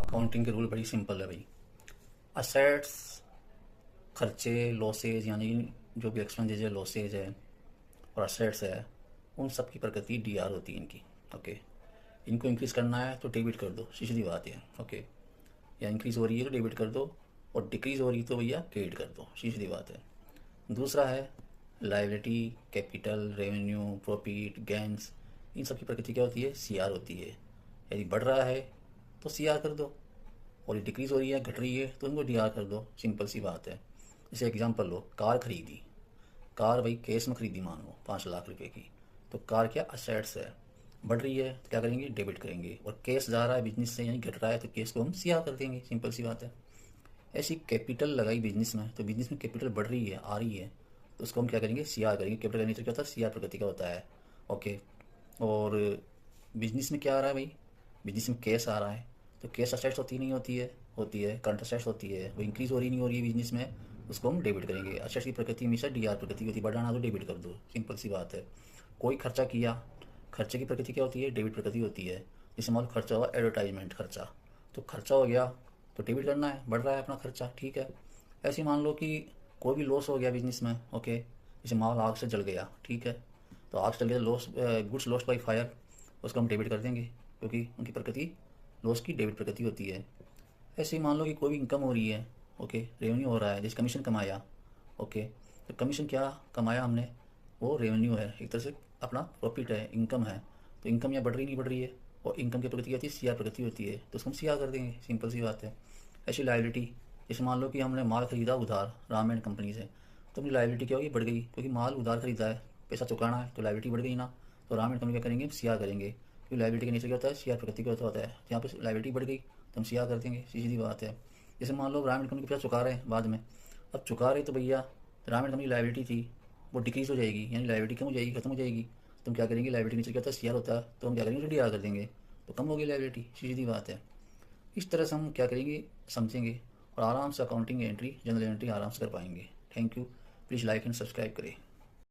Accounting के rule बड़ी simple है भाई। असेट्स, खर्चे, लॉसेज यानी जो भी एक्सपेंडिचर लॉसेज है और असेट्स है, उन सब की प्रकृति डी आर होती है इनकी। ओके, इनको इंक्रीज़ करना है तो डेबिट कर दो, सीधी बात है। ओके, या इंक्रीज़ हो रही है तो डेबिट कर दो, और डिक्रीज़ हो रही है तो भैया क्रेडिट कर दो, सीधी बात है। दूसरा है liability, capital, revenue, profit, gains, इन सब की प्रकृति क्या होती है? सी आर होती है। यदि बढ़ रहा है तो सी आर कर दो, और ये डिक्रीज़ हो रही है, घट रही है, तो उनको डी आर कर दो, सिंपल सी बात है। जैसे एग्जांपल लो, कार खरीदी, कार भाई केस में खरीदी मान लो 5 लाख रुपए की, तो कार क्या असेट्स है, बढ़ रही है तो क्या करेंगे? डेबिट करेंगे। और केस जा रहा है बिजनेस से यानी घट रहा है तो केस को हम सी आर कर देंगे, सिंपल सी बात है। ऐसी कैपिटल लगाई बिजनेस में, तो बिजनेस में कैपिटल बढ़ रही है, आ रही है, तो उसको हम क्या करेंगे? सी आर करेंगे। कैपिटल का नेचर क्या होता है? सी आर प्रकृति का होता है। ओके, और बिजनेस में क्या आ रहा है भाई? बिजनेस में कैश आ रहा है, तो कैश असेट्स होती नहीं होती है? होती है। करंट असेट्स होती है, वो इंक्रीज़ हो रही नहीं हो रही है बिजनेस में, उसको हम डेबिट करेंगे। असेट्स की प्रकृति हमेशा डी आर प्रकृति होती है, बढ़ाना तो डेबिट कर दो, सिंपल सी बात है। कोई खर्चा किया, खर्चे की प्रकृति क्या होती है? डेबिट प्रकृति होती है। जैसे मान लो खर्चा हुआ एडवर्टाइजमेंट खर्चा, तो खर्चा हो गया तो डेबिट करना है, बढ़ रहा है अपना खर्चा, ठीक है। ऐसे ही मान लो कि कोई भी लॉस हो गया बिजनेस में, ओके, जैसे माल आग से जल गया, ठीक है, तो आग से जल गया, loss, goods lost by fire, उसको हम डेबिट कर देंगे, क्योंकि उनकी प्रकृति लॉस की डेबिट प्रकृति होती है। ऐसे ही मान लो कि कोई भी इनकम हो रही है, ओके, रेवेन्यू हो रहा है, जैसे कमीशन कमाया, ओके, तो कमीशन क्या कमाया हमने? वो रेवेन्यू है, एक तरह से अपना प्रॉफिट है, इनकम है। तो इनकम यहाँ बढ़ रही नहीं बढ़ रही है, और इनकम की प्रकृति क्या होती है? सी आर प्रकृति होती है, तो उसको हम सी आर कर देंगे, सिंपल सी बात है। ऐसी लायबिलिटी, जैसे मान लो कि हमने माल खरीदा उधार राम एंड कंपनी से, तो अपनी लायबिलिटी क्या होगी? बढ़ गई, क्योंकि माल उधार खरीदा है, पैसा चुकाना है, तो लायबिलिटी बढ़ गई ना। तो राम एंड कंपनी क्या करेंगे? सी आर करेंगे, क्योंकि लायबिलिटी का नेचर क्या होता है? सी आर प्रकृति का होता है। यहाँ पर लायबिलिटी बढ़ गई तो हम सी आर कर देंगे, सीधी बात है। जैसे मान लो राम एंड कंपनी पैसा चुका रहे हैं बाद में, अब चुका रहे तो भैया राम एंड कंपनी लायबिलिटी थी, वो डिक्रीज हो जाएगी, यानी लायबिलिटी कम हो जाएगी, खत्म हो जाएगी, तो हम क्या करेंगे? लायबिलिटी नीचे क्या होता है? सी आर होता है, तो हम क्या करेंगे? डी आर कर देंगे, तो कम हो गई लायबिलिटी, सीधी बात है। इस तरह से हम क्या करेंगे? समझेंगे, और आराम से अकाउंटिंग एंट्री, जनरल एंट्री आराम से कर पाएंगे। Thank you. Please like and subscribe करें।